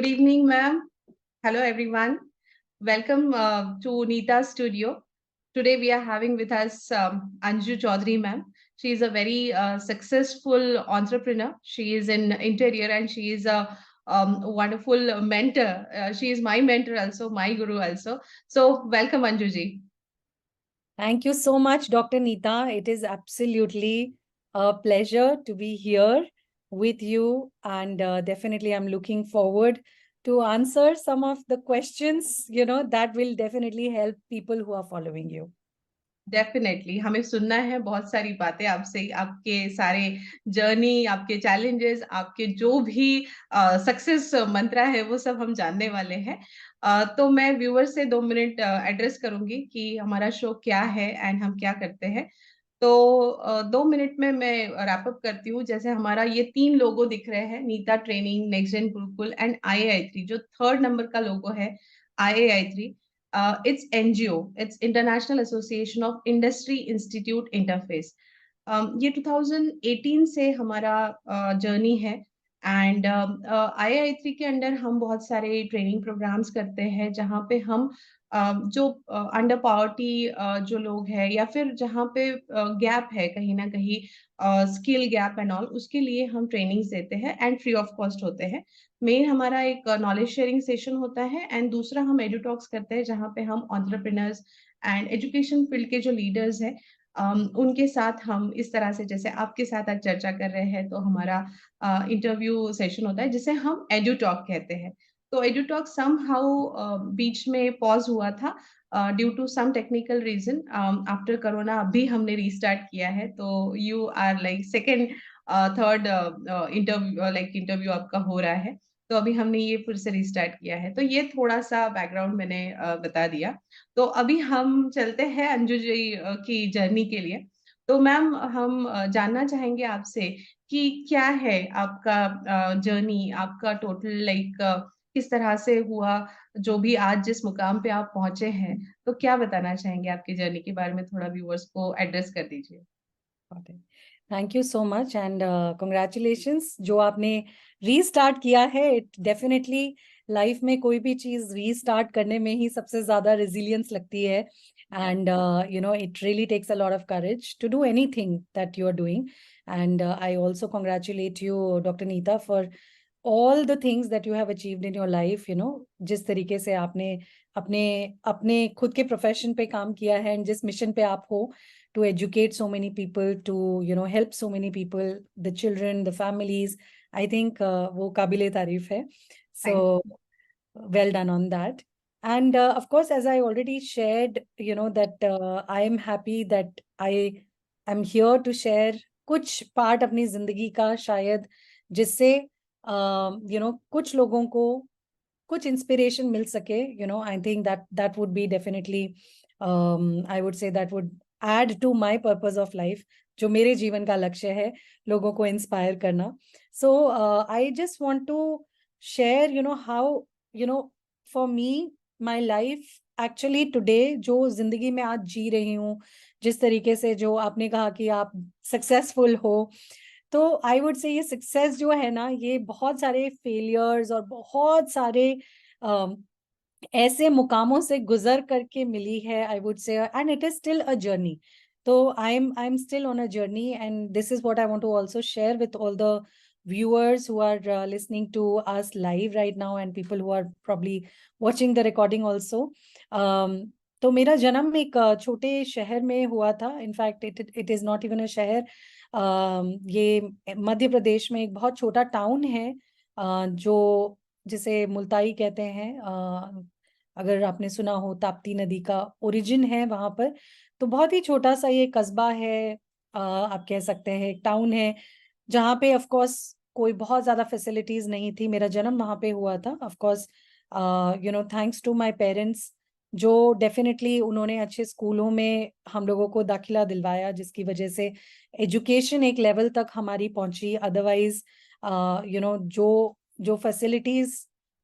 Good evening, ma'am. Hello, everyone. Welcome to Neeta's studio. Today, we are having with us Anju Chaudhary, ma'am. She is a very successful entrepreneur. She is in interior and she is a wonderful mentor. She is my mentor also, my guru also. So, welcome, Anju ji. Thank you so much, Dr. Neeta. It is absolutely a pleasure to be here with you. And definitely, I'm looking forward to answer some of the questions, that will definitely help people who are following you. Definitely हमें सुनना है बहुत सारी बातें आपसे, आपके सारे journey, आपके चैलेंजेस, आपके जो भी सक्सेस मंत्रा है वो सब हम जानने वाले हैं। तो मैं व्यूअर्स से 2 मिनट एड्रेस करूँगी कि हमारा शो क्या है एंड हम क्या करते हैं। तो 2 मिनट में मैं रैप अप करती हूँ। जैसे हमारा ये 3 लोगो दिख रहे हैं, Nita training, next gen Gurukul and आईआई3 जो 3rd नंबर का लोगो है, आईआई3 it's NGO, it's International Association of Industry Institute Interface. ये 2018 से हमारा जर्नी है एंड आईआई3 के अंडर हम बहुत सारे ट्रेनिंग प्रोग्राम्स करते हैं जहाँ पे हम जो अंडर पावर्टी जो लोग हैं या फिर जहाँ पे गैप है कहीं ना कहीं स्किल गैप एंड ऑल उसके लिए हम ट्रेनिंग्स देते हैं एंड फ्री ऑफ कॉस्ट होते हैं। मेन हमारा एक नॉलेज शेयरिंग सेशन होता है एंड दूसरा हम एडुटॉक्स करते हैं जहाँ पे हम एंटरप्रेन्योर्स एंड एजुकेशन फील्ड के जो लीडर्स हैं उनके साथ हम इस तरह से जैसे आपके साथ आज चर्चा कर रहे हैं तो हमारा इंटरव्यू सेशन होता है जिसे हम एडुटॉक कहते हैं। तो एडुटॉक समहाउ बीच में पॉज हुआ था due to some technical reason. After corona अभी हमने रीस्टार्ट किया है तो you are like second third interview आपका हो रहा है। तो अभी हमने ये फिर से रिस्टार्ट किया है। तो ये थोड़ा-सा बैकग्राउंड मैंने बता दिया। तो अभी हम चलते हैं अंजू जी की जर्नी के लिए। तो मैम हम जानना चाहेंगे आपसे कि क्या है आपका जर्नी, आपका टोटल किस तरह से हुआ, जो भी आज जिस मुकाम पे आप पहुँचे हैं, तो क्या बताना चाहेंगे आपकी जर्नी के बारे में थोड़ा व्यूअर्स को एड्रेस कर दीजिए? Thank you so much and congratulations जो आपने रीस्टार्ट किया है। इट डेफिनेटली लाइफ में कोई भी चीज रीस्टार्ट करने में ही सबसे ज्यादा रेजिलियंस लगती है and it really takes a lot of courage to do anything that you are doing and I also congratulate you doctor Neeta for all the things that you have achieved in your life, जिस तरीके से आपने अपने अपने खुद के profession पे काम किया है एंड जिस मिशन पे आप हो to educate so many people, to help so many people, the children, the families. I think वो काबिले तारीफ है. So well done on that. And of course, as I already shared, that I am happy that I am here to share कुछ part अपनी जिंदगी का शायद जिससे कुछ लोगों को कुछ इंस्पिरेशन मिल सके. I think that would be definitely I would say that would add to my purpose of life, जो मेरे जीवन का लक्ष्य है लोगों को इंस्पायर करना. So I just want to share how for me my life actually today, जो जिंदगी में आज जी रही हूँ, जिस तरीके से जो आपने कहा कि आप सक्सेसफुल हो, तो आई वुड से ये सक्सेस जो है ना, ये बहुत सारे फेलियर्स और बहुत सारे ऐसे मुकामों से गुजर करके मिली है. I would say and it is still a journey. तो I am still on a journey and this is what I want to also share with all the viewers who are listening to us live right now and people who are probably watching the recording also. तो मेरा जन्म एक छोटे शहर में हुआ था. In fact it is not even अ शहर. ये मध्य प्रदेश में एक बहुत छोटा टाउन है जो जिसे मुल्ताई कहते हैं. अगर आपने सुना हो, ताप्ती नदी का ओरिजिन है वहां पर. तो बहुत ही छोटा सा ये कस्बा है, आप कह सकते हैं एक टाउन है, जहाँ पे ऑफ कोर्स कोई बहुत ज्यादा फैसिलिटीज नहीं थी. मेरा जन्म वहां पे हुआ था. Of course thanks to my parents, जो डेफिनेटली उन्होंने अच्छे स्कूलों में हम लोगों को दाखिला दिलवाया, जिसकी वजह से एजुकेशन एक लेवल तक हमारी पहुंची. अदरवाइज जो जो फैसिलिटीज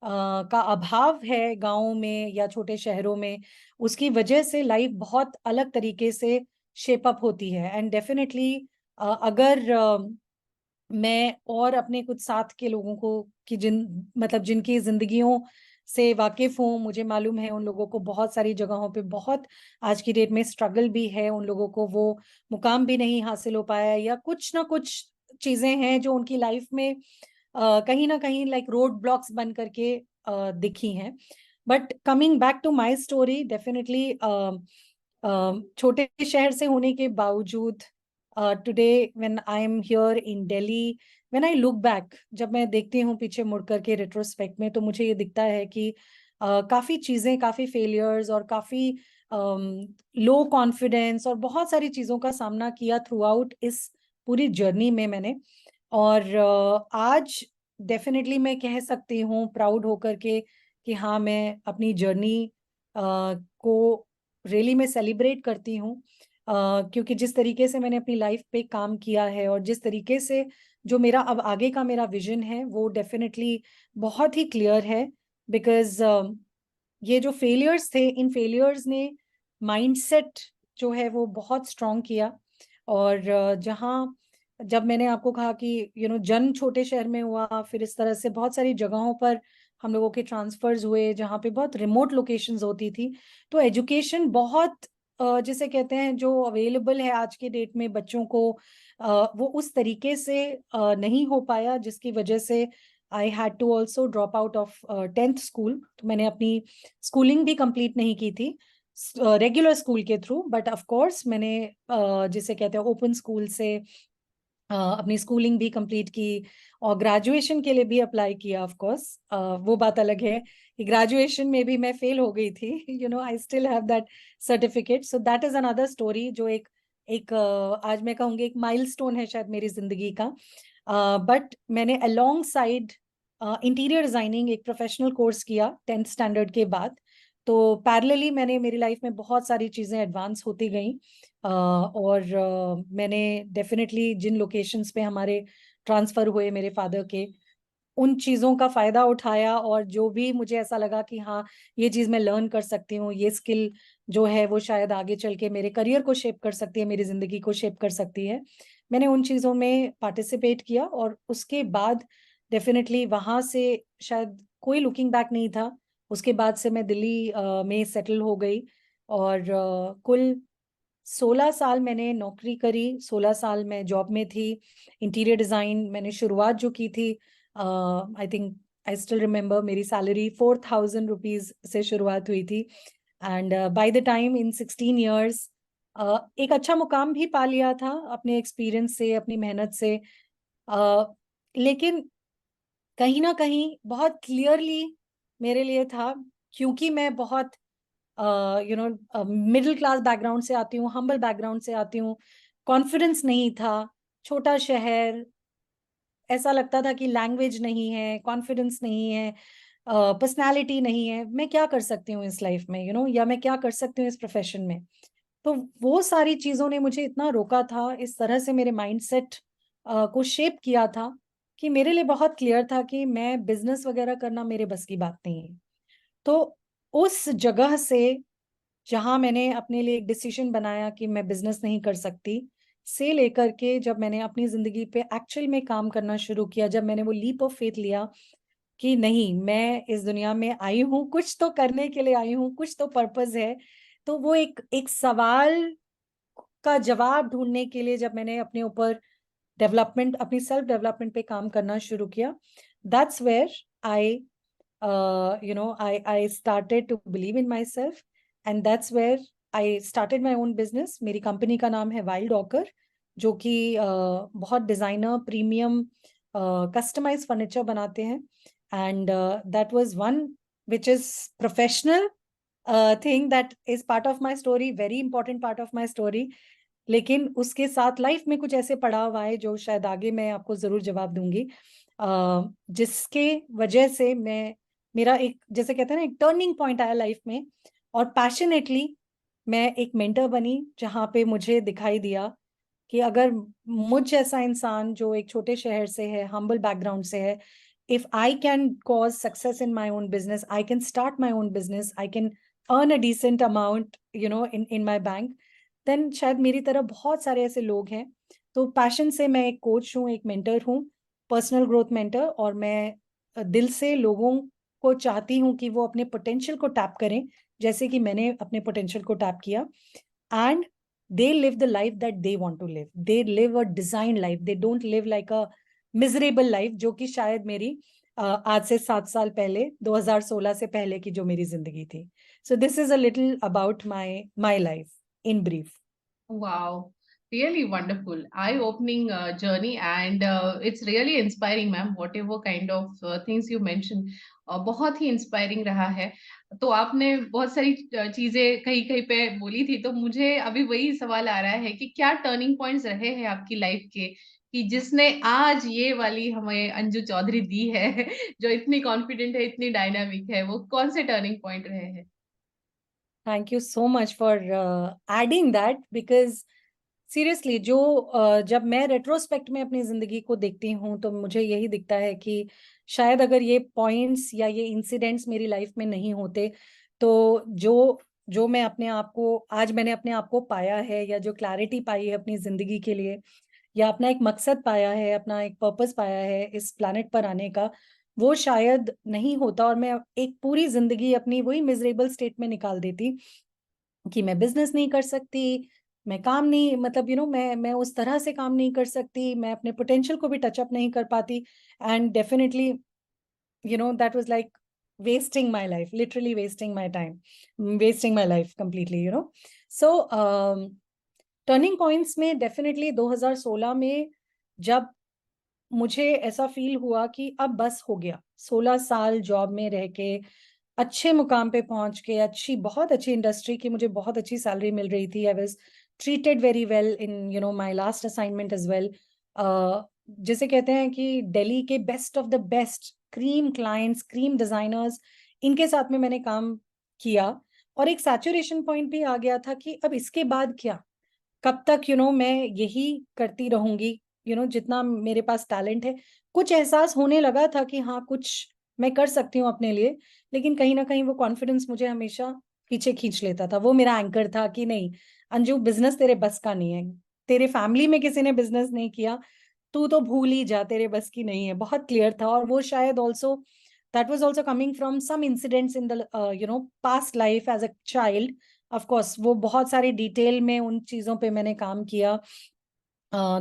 का अभाव है गाँव में या छोटे शहरों में, उसकी वजह से लाइफ बहुत अलग तरीके से शेप अप होती है. एंड डेफिनेटली अगर मैं और अपने कुछ साथ के लोगों को कि जिनकी जिंदगियों से वाकिफ हूँ, मुझे मालूम है उन लोगों को बहुत सारी जगहों पे बहुत आज की डेट में स्ट्रगल भी है, उन लोगों को वो मुकाम भी नहीं हासिल हो पाया, या कुछ ना कुछ चीजें हैं जो उनकी लाइफ में कहीं ना कहीं लाइक रोड ब्लॉक्स बन करके दिखी हैं। But coming back to my story, definitely छोटे शहर से होने के बावजूद today when I am here in Delhi, when I look back, जब मैं देखती हूँ पीछे मुड़ करके रेट्रोस्पेक्ट में, तो मुझे ये दिखता है कि काफी चीजें, काफी फेलियर्स और काफी लो कॉन्फिडेंस और बहुत सारी चीजों का सामना किया थ्रू आउट इस पूरी जर्नी में मैंने। और आज डेफिनेटली मैं कह सकती हूँ प्राउड होकर के कि हाँ, मैं अपनी जर्नी को रियली मैं सेलिब्रेट करती हूँ, क्योंकि जिस तरीके से मैंने अपनी लाइफ पे काम किया है और जिस तरीके से जो मेरा अब आगे का मेरा विजन है वो डेफिनेटली बहुत ही क्लियर है। बिकॉज ये जो फेलियर्स थे, इन फेलियर्स ने माइंडसेट जो है वो बहुत स्ट्रांग किया। और जहाँ जब मैंने आपको कहा कि जन्म छोटे शहर में हुआ, फिर इस तरह से बहुत सारी जगहों पर हम लोगों के ट्रांसफर्स हुए जहाँ पे बहुत रिमोट लोकेशंस होती थी, तो एजुकेशन बहुत जिसे कहते हैं जो अवेलेबल है आज के डेट में बच्चों को, वो उस तरीके से नहीं हो पाया, जिसकी वजह से I had to also drop out of 10th school. तो मैंने अपनी स्कूलिंग भी कंप्लीट नहीं की थी रेगुलर स्कूल के थ्रू, बट ऑफ कोर्स मैंने जिसे कहते हैं ओपन स्कूल से अपनी स्कूलिंग भी कंप्लीट की और ग्रेजुएशन के लिए भी अप्लाई किया। ऑफ कोर्स वो बात अलग है कि ग्रेजुएशन में भी मैं फेल हो गई थी, I still have that certificate, so that is another story जो एक एक आज मैं कहूँगी एक माइलस्टोन है शायद मेरी जिंदगी का। बट मैंने अलोंग साइड इंटीरियर डिजाइनिंग एक प्रोफेशनल कोर्स किया 10th स्टैंडर्ड के बाद। तो पैरेलली मैंने मेरी लाइफ में बहुत सारी चीजें एडवांस होती गई, और मैंने डेफिनेटली जिन लोकेशंस पे हमारे ट्रांसफर हुए मेरे फादर के, उन चीजों का फायदा उठाया, और जो भी मुझे ऐसा लगा कि हाँ, ये चीज मैं लर्न कर सकती हूँ, ये स्किल जो है वो शायद आगे चल के मेरे करियर को शेप कर सकती है, मेरी जिंदगी को शेप कर सकती है, मैंने उन चीजों में पार्टिसिपेट किया। और उसके बाद डेफिनेटली वहां से शायद कोई लुकिंग बैक नहीं था। उसके बाद से मैं दिल्ली में सेटल हो गई, और कुल 16 साल मैंने नौकरी करी, 16 साल मैं जॉब में थी। इंटीरियर डिजाइन मैंने शुरुआत जो की थी, आई थिंक आई स्टिल रिमेम्बर, मेरी सैलरी 4,000 रुपीज से शुरुआत हुई थी। And by the time in 16 years एक अच्छा मुकाम भी पा लिया था अपने एक्सपीरियंस से, अपनी मेहनत से। लेकिन कहीं ना कहीं बहुत क्लियरली मेरे लिए था, क्योंकि मैं बहुत मिडिल क्लास बैकग्राउंड से आती हूँ, हम्बल बैकग्राउंड से आती हूँ, कॉन्फिडेंस नहीं था, छोटा शहर, ऐसा लगता था कि लैंग्वेज नहीं है, कॉन्फिडेंस नहीं है, पर्सनालिटी नहीं है, मैं क्या कर सकती हूँ इस लाइफ में, या मैं क्या कर सकती हूँ इस प्रोफेशन में। तो वो सारी चीजों ने मुझे इतना रोका था, इस तरह से मेरे माइंडसेट को शेप किया था कि मेरे लिए बहुत क्लियर था कि मैं बिजनेस वगैरह करना मेरे बस की बात नहीं है। तो उस जगह से जहां मैंने अपने लिए एक डिसीजन बनाया कि मैं बिजनेस नहीं कर सकती, से लेकर के जब मैंने अपनी जिंदगी पे एक्चुअल में काम करना शुरू किया, जब मैंने वो लीप ऑफ फेथ लिया कि नहीं, मैं इस दुनिया में आई हूँ कुछ तो करने के लिए आई हूँ, कुछ तो पर्पस है, तो वो एक एक सवाल का जवाब ढूंढने के लिए जब मैंने अपने ऊपर डेवलपमेंट, अपनी सेल्फ डेवलपमेंट पे काम करना शुरू किया, that's where I I started to believe in myself, and that's where I started my own business. मेरी कंपनी का नाम है वाइल्ड ऑकर, जो कि बहुत डिजाइनर प्रीमियम कस्टमाइज फर्नीचर बनाते हैं। And that was one which is professional thing that is part of my story, very important part of my story. लेकिन उसके साथ लाइफ में कुछ ऐसे पड़ाव आए जो शायद आगे मैं आपको जरूर जवाब दूंगी, जिसके वजह से मैं, मेरा एक जैसे कहते हैं ना एक टर्निंग पॉइंट आया लाइफ में, और पैशनेटली मैं एक मेंटर बनी, जहाँ पे मुझे दिखाई दिया कि अगर मुझ जैसा इंसान जो एक छोटे शहर से है, हम्बल बैकग्राउंड से है, if I can cause success in my own business, I can start my own business, I can earn a decent amount in my bank, then शायद मेरी तरह बहुत सारे ऐसे लोग हैं। तो पैशन से मैं एक कोच हूँ, एक मेंटर हूँ, पर्सनल ग्रोथ मेंटर, और मैं दिल से लोगों को चाहती हूँ कि वो अपने पोटेंशियल को टैप करें, जैसे कि मैंने अपने पोटेंशियल को टैप किया, and they live the life that they want to live. They live a designed life. They don't live like a miserable life, जो कि शायद मेरी आज से 7 साल पहले 2016 से पहले की जो मेरी जिंदगी थी. So this is a little about my life in brief. Wow, really wonderful, eye-opening journey, and it's really inspiring, ma'am. Whatever kind of things you mentioned, बहुत ही इंस्पायरिंग रहा है. तो आपने बहुत सारी चीजें कहीं कहीं पे बोली थी, तो मुझे अभी वही सवाल आ रहा है कि क्या टर्निंग पॉइंट्स रहे हैं आपकी लाइफ के, कि जिसने आज ये वाली हमें अंजू चौधरी दी है जो इतनी कॉन्फिडेंट है, इतनी डायनामिक है, वो कौन से टर्निंग पॉइंट रहे हैं? Thank you so much for adding that, because seriously जो जब मैं रेट्रोस्पेक्ट में अपनी जिंदगी को देखती हूँ तो मुझे यही दिखता है कि शायद अगर ये पॉइंट्स या ये इंसिडेंट्स मेरी लाइफ में नहीं होते, तो जो जो मैं अपने आप को आज मैंने अपने आप को पाया है, या जो क्लैरिटी पाई है अपनी जिंदगी के लिए, या अपना एक मकसद पाया है, अपना एक पर्पस पाया है इस प्लैनेट पर आने का, वो शायद नहीं होता, और मैं एक पूरी जिंदगी अपनी वही मिजरेबल स्टेट में निकाल देती कि मैं बिजनेस नहीं कर सकती, मैं काम नहीं, मतलब मैं उस तरह से काम नहीं कर सकती, मैं अपने पोटेंशियल को भी टच अप नहीं कर पाती, and definitely that was like wasting my life, literally wasting my time, wasting my life completely. So turning points में डेफिनेटली 2016 में जब मुझे ऐसा फील हुआ कि अब बस हो गया, 16 साल जॉब में रह के अच्छे मुकाम पे पहुंच के, बहुत अच्छी इंडस्ट्री की मुझे बहुत अच्छी सैलरी मिल रही थी, I was treated very well in my last assignment as well. जैसे कहते हैं कि दिल्ली के best of the best cream clients, cream designers, इनके साथ में मैंने काम किया, और एक सैचुरेशन पॉइंट भी आ गया था कि अब इसके बाद क्या, कब तक मैं यही करती रहूंगी, जितना मेरे पास टैलेंट है. कुछ एहसास होने लगा था कि हाँ, कुछ मैं कर सकती हूँ अपने लिए, लेकिन कहीं ना कहीं वो कॉन्फिडेंस मुझे हमेशा पीछे खींच लेता था. वो मेरा एंकर था कि नहीं अंजू, बिजनेस तेरे बस का नहीं है, तेरे फैमिली में किसी ने बिजनेस नहीं किया, तू तो भूल ही जा, तेरे बस की नहीं है. बहुत क्लियर था, और वो शायद also that was also coming from some incidents in the past life as a child. Of course वो बहुत सारी डिटेल में उन चीजों पे मैंने काम किया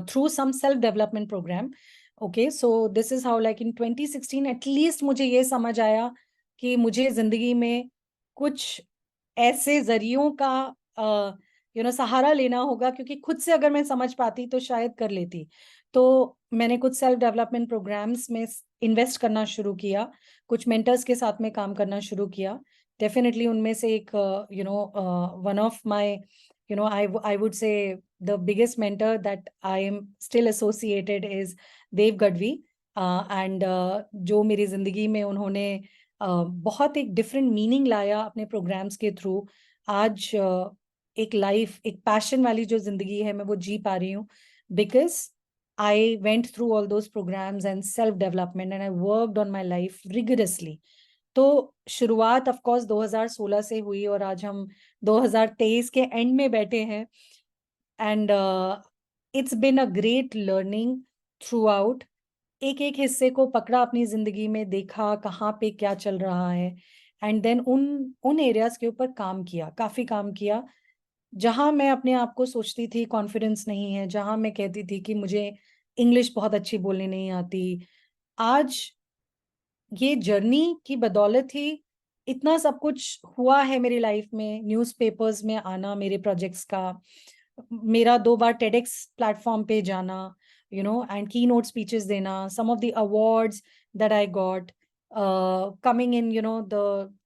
through some self development program. Okay, so this is how, like in 2016 at least मुझे ये समझ आया कि मुझे जिंदगी में कुछ ऐसे जरियों का सहारा लेना होगा, क्योंकि खुद से अगर मैं समझ पाती तो शायद कर लेती. तो मैंने कुछ सेल्फ डेवलपमेंट प्रोग्राम्स में इन्वेस्ट करना शुरू किया, कुछ मेंटर्स के साथ में काम करना शुरू किया. डेफिनेटली उनमें से एक one of my I would say the biggest mentor that I am still associated is Dev Gadhvi. And जो मेरी जिंदगी में उन्होंने बहुत एक डिफरेंट मीनिंग लाया अपने प्रोग्राम्स के थ्रू. आज एक लाइफ, एक पैशन वाली जो जिंदगी है, मैं वो जी पा रही हूँ, because I went through all those programs and self development, and I worked on my life rigorously. तो शुरुआत ऑफ कोर्स 2016 से हुई, और आज हम 2023 के एंड में बैठे हैं, and it's been a great learning through out. एक एक हिस्से को पकड़ा अपनी जिंदगी में, देखा कहाँ पे क्या चल रहा है, एंड देन उन उन एरियाज के ऊपर काम किया, काफी काम किया, जहां मैं अपने आप को सोचती थी कॉन्फिडेंस नहीं है, जहां मैं कहती थी कि मुझे इंग्लिश बहुत अच्छी बोलनी नहीं आती. आज ये जर्नी की बदौलत ही इतना सब कुछ हुआ है मेरी लाइफ में. न्यूज़पेपर्स में आना मेरे प्रोजेक्ट्स का, मेरा 2 बार टेडेक्स प्लेटफॉर्म पे जाना, एंड की नोट स्पीचेस देना, some of the awards that I got coming in the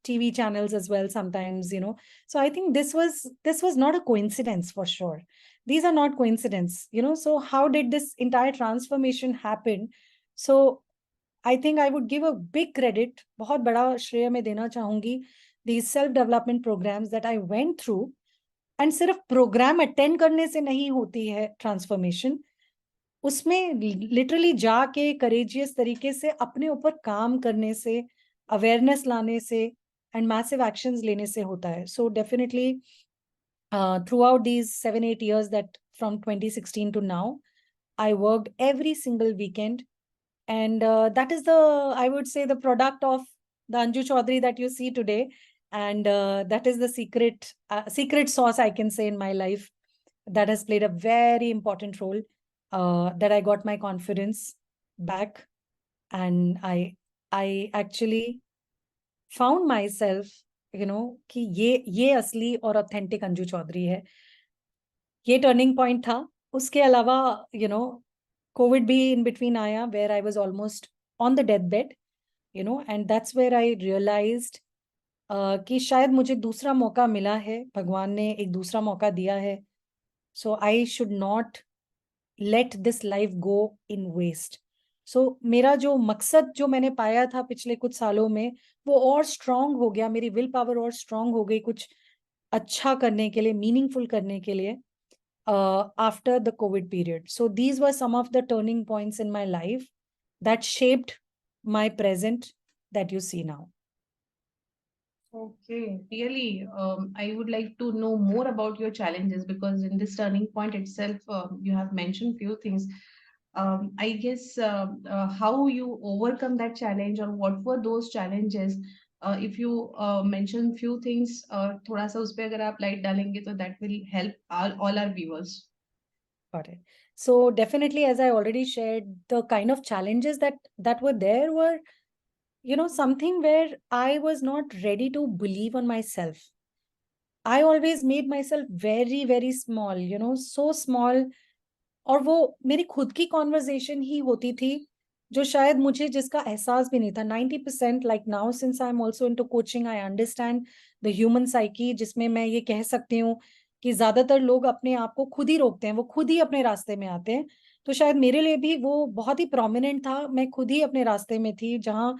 TV channels as well sometimes. So I think this was not a coincidence, for sure. These are not coincidence. So how did this entire transformation happen? So I think I would give a big credit, बहुत बड़ा श्रेय मैं देना चाहूंगी, these self development programs that I went through. And सिर्फ programme attend करने से नहीं होती है ट्रांसफॉर्मेशन, उसमें लिटरली जाके करेजियस तरीके से अपने ऊपर काम करने से, अवेयरनेस लाने से, एंड मैसिव एक्शंस लेने से होता है. So definitely through out these 7-8 years that from 2016 to now, I worked every single weekend. And that is the, I would say, the product of the Anju Chaudhary that you see today. And that is the secret sauce, I can say, in my life, that has played a very important role, that I got my confidence back. And I actually found myself, कि ये असली और authentic Anju Chaudhary है. ये turning point था. उसके अलावा covid भी इन बिटवीन आया, where I was almost on the death bed, and that's where I realised कि शायद मुझे दूसरा मौका मिला है, भगवान ने एक दूसरा मौका दिया है. So I should not let this life go in waste. सो मेरा जो मकसद जो मैंने पाया था पिछले कुछ सालों में, वो और स्ट्रांग हो गया, मेरी विल पावर और स्ट्रांग हो गई कुछ अच्छा करने के लिए, मीनिंगफुल करने के लिए, after the COVID period. So these were some of the turning points in my life that shaped my present that you see now. Okay, really, I would like to know more about your challenges, because in this turning point itself, you have mentioned few things. I guess how you overcome that challenge, or what were those challenges? If you mention few things, थोड़ा सा उस पे अगर आप light डालेंगे, तो that will help all our viewers. Got it. So definitely, as I already shared, the kind of challenges that were there were, something where I was not ready to believe on myself. I always made myself very, very small, so small. और वो मेरी खुद की conversation ही होती थी, जो शायद मुझे जिसका एहसास भी नहीं था. 90% like now, since I am also into coaching, I understand the human psyche, जिसमें मैं ये कह सकती हूँ कि ज्यादातर लोग अपने आप को खुद ही रोकते हैं, वो खुद ही अपने रास्ते में आते हैं. तो शायद मेरे लिए भी वो बहुत ही प्रोमिनेंट था. मैं खुद ही अपने रास्ते में थी, जहाँ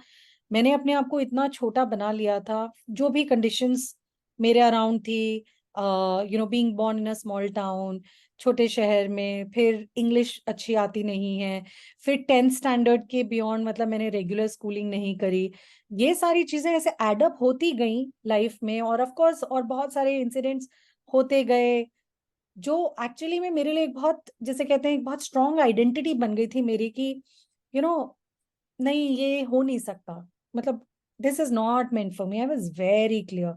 मैंने अपने आप को इतना छोटा बना लिया था. जो भी कंडीशंस मेरे अराउंड थी, being born in a small town, छोटे शहर में, फिर इंग्लिश अच्छी आती नहीं है, फिर 10th स्टैंडर्ड के बियॉन्ड, मतलब मैंने रेगुलर स्कूलिंग नहीं करी. ये सारी चीजें ऐसे एडअप होती गई लाइफ में, और ऑफ कोर्स और बहुत सारे इंसिडेंट्स होते गए, जो एक्चुअली में मेरे लिए एक बहुत, जैसे कहते हैं, एक बहुत स्ट्रॉन्ग आइडेंटिटी बन गई थी मेरी, कि यू नो नहीं, ये हो नहीं सकता, मतलब this is not meant for me. I was very clear.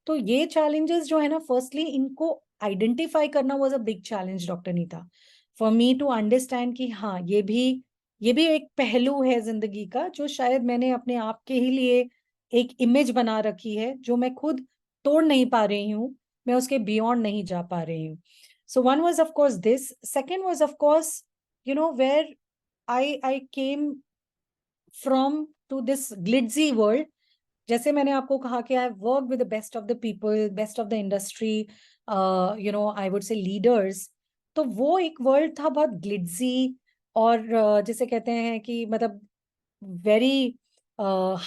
तो ये चैलेंजेस जो है ना, फर्स्टली इनको आइडेंटिफाई करना was a big challenge, doctor Neeta, for me to understand कि हाँ, ये भी एक पहलू है जिंदगी का, जो शायद मैंने अपने आप के ही लिए एक इमेज बना रखी है, जो मैं खुद तोड़ नहीं पा रही हूँ, मैं उसके बियॉन्ड नहीं जा पा रही हूँ. So one was of course this. Second was of course, where I came from to this glitzy world. जैसे मैंने आपको कहा कि I work with the best of the people, best of the industry, I would say leaders. तो वो एक world था बहुत ग्लिट्जी, और जैसे कहते हैं कि मतलब very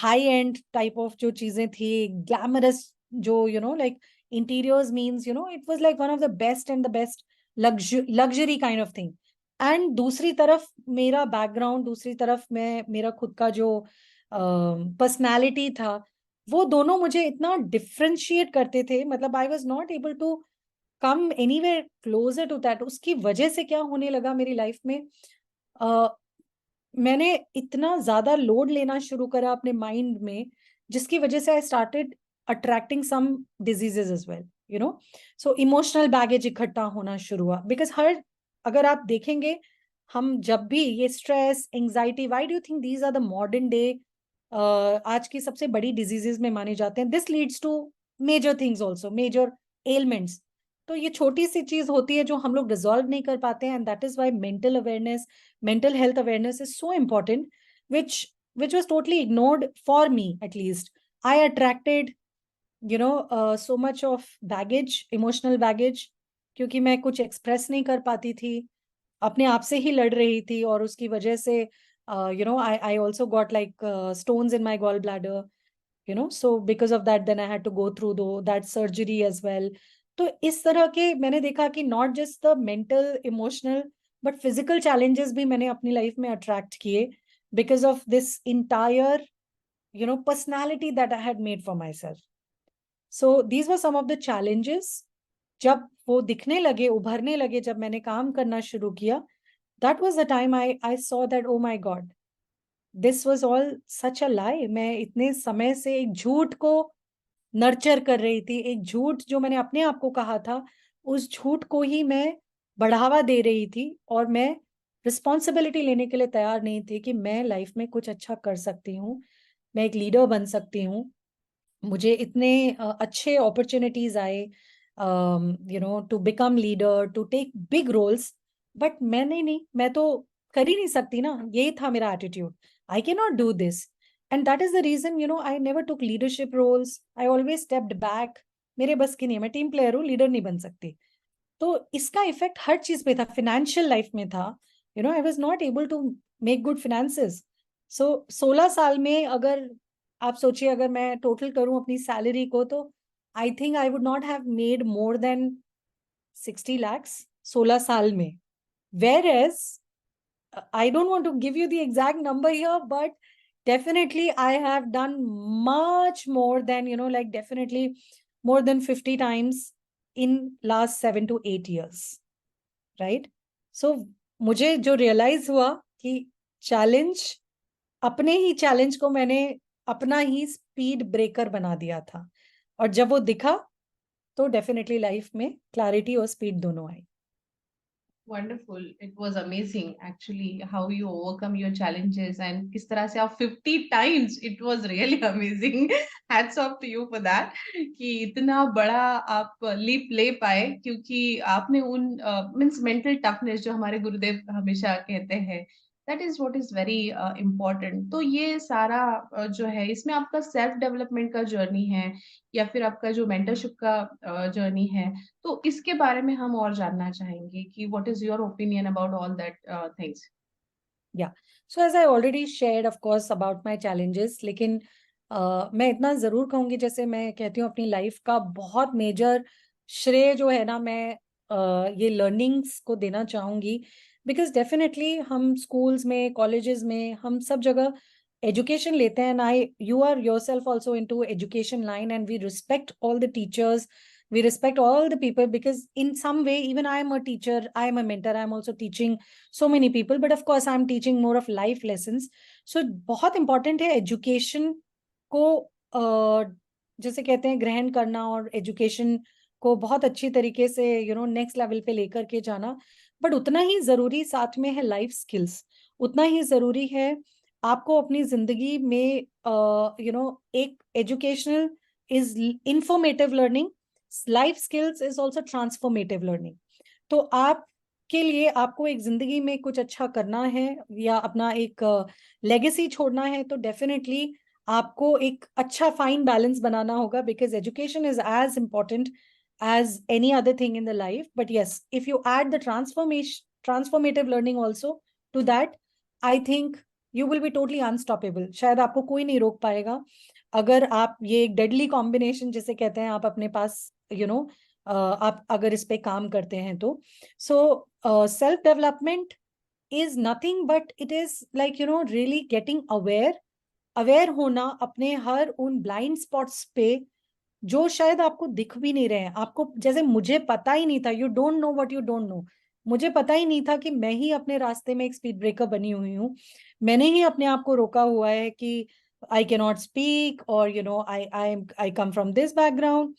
high and type of जो चीजें थी, ग्लैमरस, जो like interiors means, it was like one of the best and the best luxury kind of thing. And दूसरी तरफ मेरा बैकग्राउंड, दूसरी तरफ मैं, मेरा खुद का जो पर्सनालिटी था, वो दोनों मुझे इतना डिफ्रेंशिएट करते थे. मतलब I was not able to come anywhere closer to that. उसकी वजह से क्या होने लगा मेरी लाइफ में, मैंने इतना ज्यादा लोड लेना शुरू करा अपने माइंड में, जिसकी वजह से I started attracting some diseases as well. So emotional baggage इकट्ठा होना शुरू हुआ. बिकॉज अगर आप देखेंगे, हम जब भी ये stress, anxiety, why do you think these are the modern day आज की सबसे बड़ी डिजीजेस में माने जाते हैं. This leads to major things also, major elements. तो ये छोटी सी चीज होती है जो हम लोग रिजॉल्व नहीं कर पाते हैं, and that is why mental awareness, mental health awareness is so important, which was totally ignored for me. At least I attracted so much of baggage, emotional baggage, क्योंकि मैं कुछ एक्सप्रेस नहीं कर पाती थी, अपने आप से ही लड़ रही थी, और उसकी वजह से I also got like stones in my gallbladder, so because of that then I had to go through that surgery as well. तो इस तरह के मैंने देखा कि not just the mental emotional but physical challenges भी मैंने अपनी लाइफ में अट्रैक्ट किए, because of this entire personality that I had made for myself. So these were some of the challenges. जब वो दिखने लगे, उभरने लगे, जब मैंने काम करना शुरू किया, That was the time I saw that, oh my God, this was all such a lie. मैं इतने समय से एक झूठ को नर्चर कर रही थी, एक झूठ जो मैंने अपने आप को कहा था, उस झूठ को ही मैं बढ़ावा दे रही थी, और मैं रिस्पॉन्सिबिलिटी लेने के लिए तैयार नहीं थी कि मैं लाइफ में कुछ अच्छा कर सकती हूँ, मैं एक लीडर बन सकती हूँ, मुझे इतने अच्छे अपॉर्चुनिटीज आए, to become leader, to take big roles, but मैंने नहीं, मैं तो कर ही नहीं सकती ना, यही था मेरा attitude, I can not do this. And that is the reason, I never took leadership roles, I always stepped back. मेरे बस की नहीं है, मैं टीम प्लेयर हूँ, लीडर नहीं बन सकती। तो इसका इफेक्ट हर चीज पे था, फाइनेंशियल लाइफ में था, I was not able to make good finances. So 16 साल में अगर आप सोचिए, अगर मैं टोटल करूं अपनी सैलरी को, तो I think I would not have made more than 60 lakhs 16 साल में। Whereas I don't want to give you the exact number here, but definitely I have done much more than, like definitely more than 50 times in last 7 to 8 years, right? So मुझे जो realise हुआ कि challenge, अपने ही challenge को मैंने अपना ही speed breaker बना दिया था, और जब वो दिखा तो डेफिनेटली लाइफ में क्लैरिटी और स्पीड दोनों आई। Wonderful. It was amazing actually how you overcome your challenges and किस तरह से आप 50 times, it was really amazing. Hats off to you for that कि इतना बड़ा आप leap ले पाए, क्योंकि आपने उन means mental toughness जो हमारे गुरुदेव हमेशा कहते हैं, that is what is very important. तो ये सारा जो है इसमें आपका सेल्फ डेवलपमेंट का जर्नी है या फिर आपका जो मेंटरशिप का जर्नी है, तो इसके बारे में हम और जानना चाहेंगे कि what is your opinion about all that things. या so as I already shared of course about my challenges, लेकिन मैं इतना जरूर कहूंगी, जैसे मैं कहती हूँ अपनी लाइफ का बहुत मेजर श्रेय जो है ना, मैं ये लर्निंग्स को देना चाहूंगी। बिकॉज डेफिनेटली हम स्कूल्स में, कॉलेजेस में, हम सब जगह एजुकेशन लेते हैं, I you are yourself also into education line, and we respect all the teachers, we respect all the people, because in some way even I am a teacher, I am a mentor, I am also teaching so many people, but of course I'm teaching more of life lessons. So बहुत important है education को जैसे कहते हैं ग्रहण करना, और education को बहुत अच्छी तरीके से नेक्स्ट लेवल पे लेकर के जाना। बट उतना ही जरूरी साथ में है लाइफ स्किल्स, उतना ही जरूरी है आपको अपनी जिंदगी में एक educational is informative learning, life skills is also transformative learning. तो आप के लिए आपको एक जिंदगी में कुछ अच्छा करना है या अपना एक लेगेसी छोड़ना है, तो डेफिनेटली आपको एक अच्छा फाइन बैलेंस बनाना होगा, because education is as important as any other thing in the life. But yes, if you add the transformative learning also to that, I think you will be totally unstoppable. शायद आपको कोई नहीं रोक पाएगा अगर आप ये एक डेडली कॉम्बिनेशन जिसे कहते हैं आप अपने पास आप अगर इस पे काम करते हैं तो। So self development is nothing but it is like really getting aware, aware होना अपने हर उन ब्लाइंड स्पॉट्स पे जो शायद आपको दिख भी नहीं रहे हैं। आपको, जैसे मुझे पता ही नहीं था, you don't know what you don't know, मुझे पता ही नहीं था कि मैं ही अपने रास्ते में एक स्पीड ब्रेकर बनी हुई हूँ। मैंने ही अपने आप को रोका हुआ है कि आई कैन नॉट स्पीक, और I come from this background.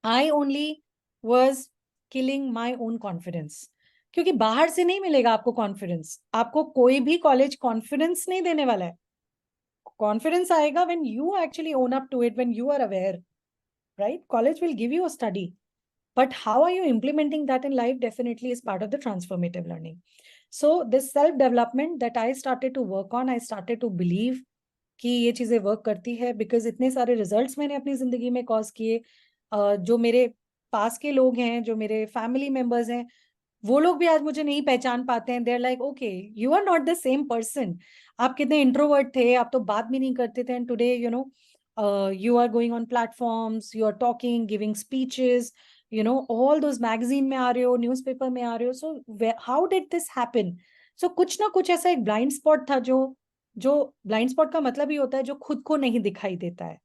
I only was killing my own confidence, क्योंकि बाहर से नहीं मिलेगा आपको कॉन्फिडेंस, आपको कोई भी कॉलेज कॉन्फिडेंस नहीं देने वाला है। कॉन्फिडेंस आएगा when you actually own up to it, when you are aware, right? College will give you a study, but how are you implementing that in life definitely is part of the transformative learning. So this self development that I started to work on, I started to believe कि ये चीजें work करती है, because इतने सारे results मैंने अपनी जिंदगी में कॉज किए। जो मेरे पास के लोग हैं, जो मेरे फैमिली मेंबर्स हैं, वो लोग भी आज मुझे नहीं पहचान पाते हैं। There like, okay, you are not the same person. आप कितने इंट्रोवर्ट थे, आप तो बात भी नहीं करते थे, and today you are going on platforms, you are talking, giving speeches, all those magazine में आ रहे हो, न्यूज़पेपर में आ रहे हो। So how did this happen? So कुछ ना कुछ ऐसा एक ब्लाइंड स्पॉट था, जो ब्लाइंड स्पॉट का मतलब ही होता है जो खुद को नहीं दिखाई देता है,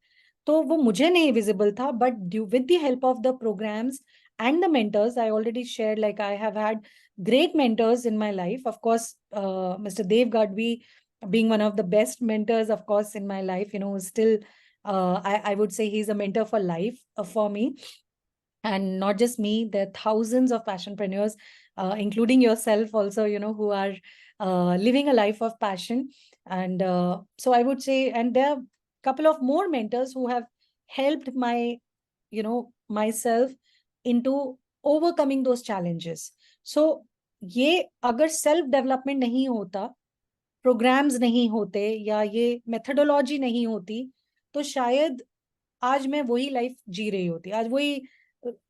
तो वो मुझे नहीं विजिबल था। But with the help of the programs and the mentors. I already shared, like, I have had great mentors in my life. Of course, Mr. Dev Gadvi being one of the best mentors, of course, in my life, still, I would say he's a mentor for life, for me. And not just me, there are thousands of passionpreneurs, including yourself also, who are living a life of passion. And so I would say, and there are a couple of more mentors who have helped myself into overcoming those challenges. So ये अगर self development नहीं होता, programmes नहीं होते, या ये methodology नहीं होती, तो शायद आज मैं वही लाइफ जी रही होती, आज वही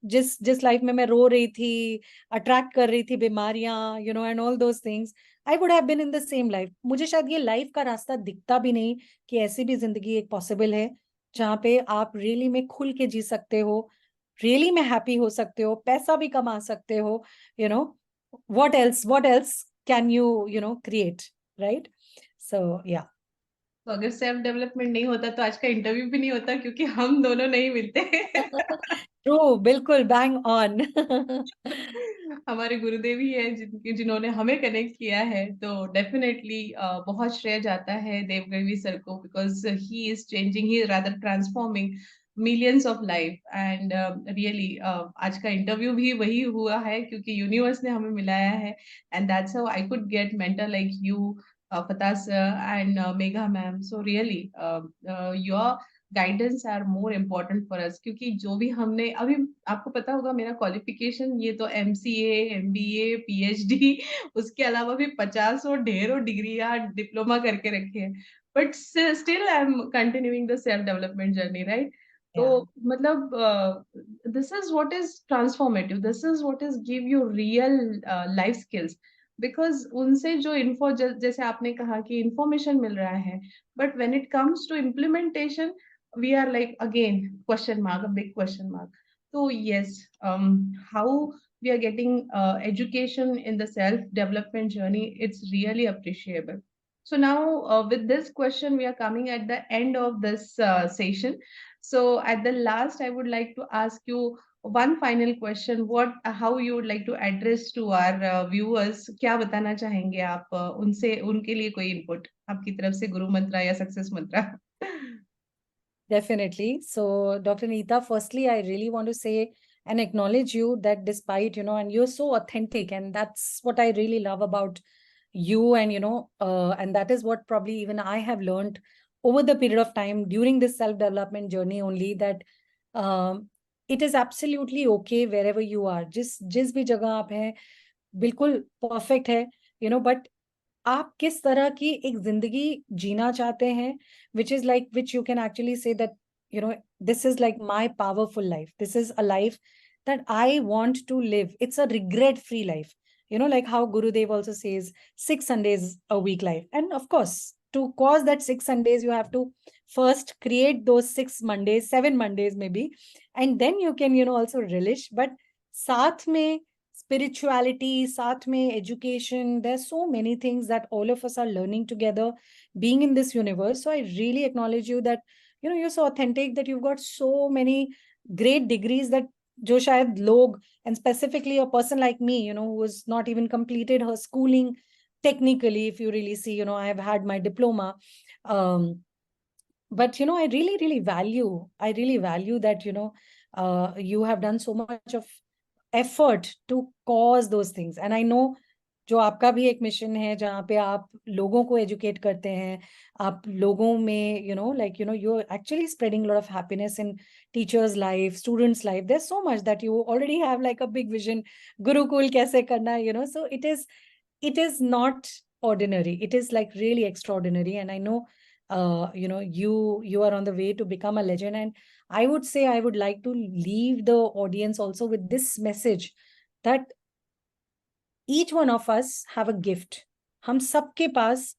जिस जिस लाइफ में मैं रो रही थी, अट्रैक्ट कर रही थी बीमारियां, and all those things, I would have been in the same life. मुझे शायद ये लाइफ का रास्ता दिखता भी नहीं कि ऐसी भी जिंदगी एक पॉसिबल है, जहाँ पे आप रियली में खुल के जी सकते हो, रियली में हैप्पी हो सकते हो, पैसा भी कमा सकते हो, you know what else can you create, right? So yeah. तो अगर सेल्फ डेवलपमेंट नहीं होता तो आज का इंटरव्यू भी नहीं होता, क्योंकि हम दोनों नहीं मिलते। ट्रू, बिल्कुल बैंग ऑन। हमारे गुरुदेव ही है जिन्होंने हमें कनेक्ट किया है, तो डेफिनेटली बहुत श्रेय जाता है देवगढ़वी सर को, because he is changing, he rather transforming millions of life. And really आज का इंटरव्यू भी वही हुआ है क्योंकि यूनिवर्स ने हमें मिलाया है, and that's how I could get mentor like you, Fatah sir and Megha ma'am. So really, your guidance are more important for us, क्योंकि जो भी हमने अभी, आपको पता होगा मेरा क्वालिफिकेशन ये तो MCA, MBA, PhD, उसके अलावा भी 50 और ढेरों डिग्रियां डिप्लोमा करके रखे हैं, but still I am continuing the self development journey, right? तो Yeah, मतलब this is what is transformative, this is what is give you real life skills, because उनसे जो इन्फो, जैसे आपने कहा कि इंफॉर्मेशन मिल रहा है, but when it comes to implementation we are like again question mark, a big question mark. So yes, how we are getting education in the self development journey, it's really appreciable. So now with this question we are coming at the end of this session. So at the last I would like to ask you one final question. What how you would like to address to our viewers, क्या बताना चाहेंगे आप उनसे, उनके लिए कोई input आपकी तरफ से, गुरु मंत्र या सक्सेस मंत्र? definitely. So, Dr. Neeta, firstly, I really want to say and acknowledge you that despite, and you're so authentic, and that's what I really love about you, and, and that is what probably even I have learned over the period of time during this self-development journey only, that it is absolutely okay wherever you are. जिस भी जगह आप हैं, बिल्कुल perfect है, but आप किस तरह की एक जिंदगी जीना चाहते हैं, which is like, which you can actually say that, this is like my powerful life. This is a life that I want to live. It's a regret-free life. Like how Gurudev also says, 6 Sundays a week life. And of course, to cause that 6 Sundays, you have to first create those 6 Mondays, 7 Mondays maybe, and then you can, also relish. But साथ में spirituality, साथ में education, there's so many things that all of us are learning together being in this universe. So I really acknowledge you that, you're so authentic, that you've got so many great degrees that जो शायद लोग, and specifically a person like me, who has not even completed her schooling technically, if you really see, I have had my diploma. But, I really value that, you have done so much of effort to cause those things. And I know जो आपका भी एक mission है जहाँ पे आप लोगों को एजुकेट करते हैं, आप लोगों में you're actually spreading a lot of happiness in teachers' life, students' life. There's so much that you already have, like a big vision, Gurukul कैसे करना है, so it is not ordinary. It is like really extraordinary. And I know you are on the way to become a legend. And I would say, I would like to leave the audience also with this message, that each one of us have a gift. हम सबके पास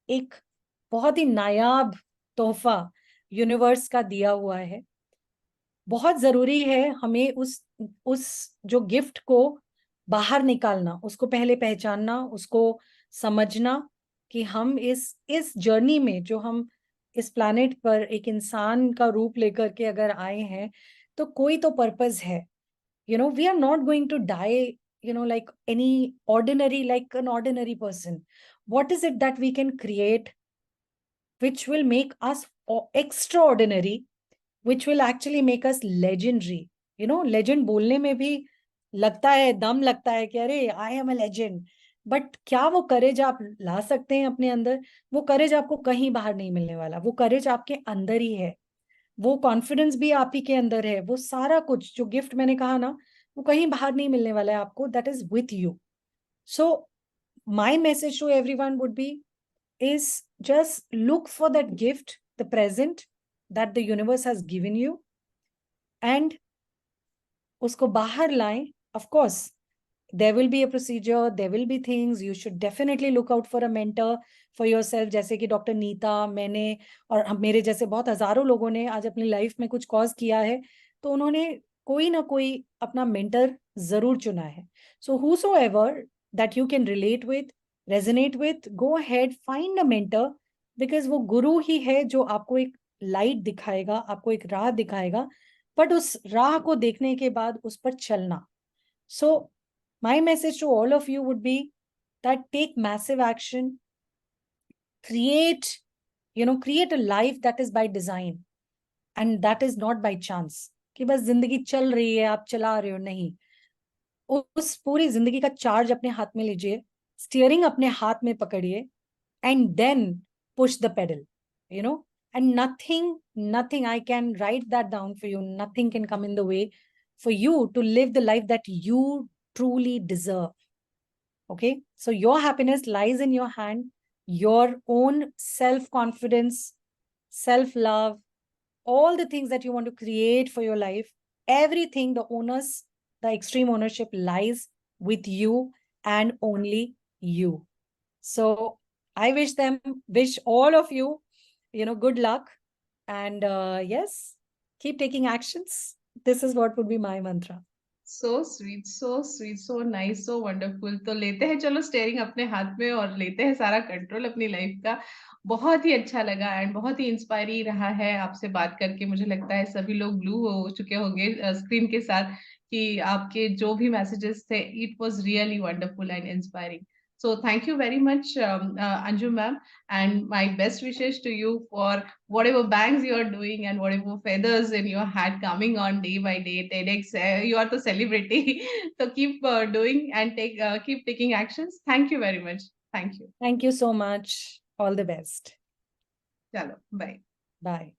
एक बहुत ही नायाब तोहफा universe का दिया हुआ है। बहुत जरूरी है हमें उस जो गिफ्ट को बाहर निकालना, उसको पहले पहचानना, उसको समझना कि हम इस जर्नी में, जो हम इस प्लैनेट पर एक इंसान का रूप लेकर के अगर आए हैं, तो कोई तो पर्पस है। we are not going to die, like any ordinary, like an ordinary person. What is it that we can create which will make us extraordinary, which will actually make us legendary? Legend बोलने में भी लगता है, दम लगता है कि अरे I am a legend, but क्या वो करेज आप ला सकते हैं अपने अंदर? वो करेज आपको कहीं बाहर नहीं मिलने वाला, वो करेज आपके अंदर ही है, वो कॉन्फिडेंस भी आप ही के अंदर है, वो सारा कुछ जो गिफ्ट मैंने कहा ना, वो कहीं बाहर नहीं मिलने वाला है आपको, that is with you. So my message to everyone would be is just look for that gift, the present that the universe has given you, and usko bahar laएं. Of course, there will be a procedure, there will be things. You should definitely look out for a mentor for yourself. जैसे कि doctor Nita, मैंने और मेरे जैसे बहुत हजारों लोगों ने आज अपनी लाइफ में कुछ कॉज किया है, तो उन्होंने कोई ना कोई अपना मेंटर जरूर चुना है. सो whosoever that you can relate with, resonate with, go ahead, find a mentor, because वो गुरु ही है जो आपको एक लाइट दिखाएगा, आपको एक राह दिखाएगा, बट उस राह को देखने के बाद उस पर चलना. So my message to all of you would be that take massive action, create a life that is by design and that is not by chance. कि बस जिंदगी चल रही है, आप चला रहे हो, नहीं. उस पूरी जिंदगी का चार्ज अपने हाथ में लीजिए, स्टीयरिंग अपने हाथ में पकड़िए, and then push the pedal, you know and nothing, I can write that down for you, nothing can come in the way for you to live the life that you truly deserve. Okay, so your happiness lies in your hand, your own self confidence, self love, all the things that you want to create for your life, everything, the extreme ownership lies with you and only you. So I wish all of you, good luck. And yes, keep taking actions. This is what would be my mantra. So sweet, so sweet, so nice, so wonderful. तो लेते हैं चलो steering अपने हाथ में और लेते हैं सारा कंट्रोल अपनी लाइफ का. बहुत ही अच्छा लगा एंड बहुत ही इंस्पायरिंग रहा है आपसे बात करके. मुझे लगता है सभी लोग ब्लू हो चुके होंगे स्क्रीन के साथ कि आपके जो भी मैसेजेस थे, it was really wonderful and inspiring. So thank you very much, Anju ma'am, and my best wishes to you for whatever bangs you are doing and whatever feathers in your hat coming on day by day. TEDx, you are the celebrity. So keep doing and keep taking actions. Thank you very much. Thank you. Thank you so much. All the best. Chalo, bye. Bye.